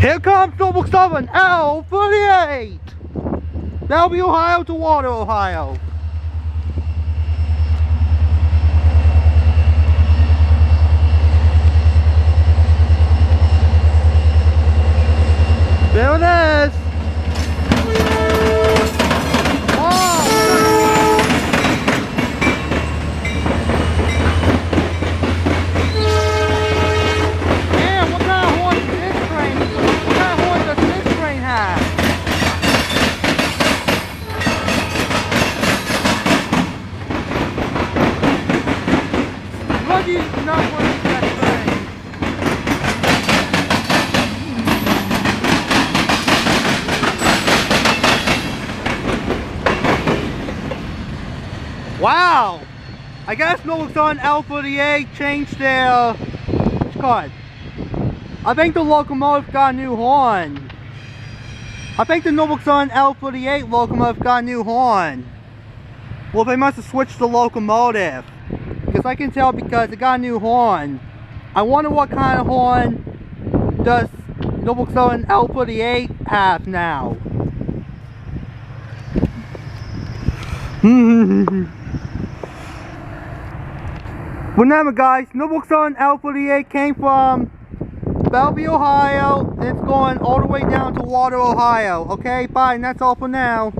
Here comes Norfolk Southern L38! Bellevue, Ohio to Waldo, Ohio. There it is! Wow! I guess Norfolk Southern L38 changed their cut. I think the locomotive got a new horn. I think the Norfolk Southern L38 locomotive got a new horn. Well, they must have switched the locomotive. Because I can tell because it got a new horn. I wonder what kind of horn does Norfolk Southern L38 have now. Remember guys, Norfolk Southern L38 came from Bellevue, Ohio, and it's going all the way down to Waldo, Ohio. Okay, bye, and that's all for now.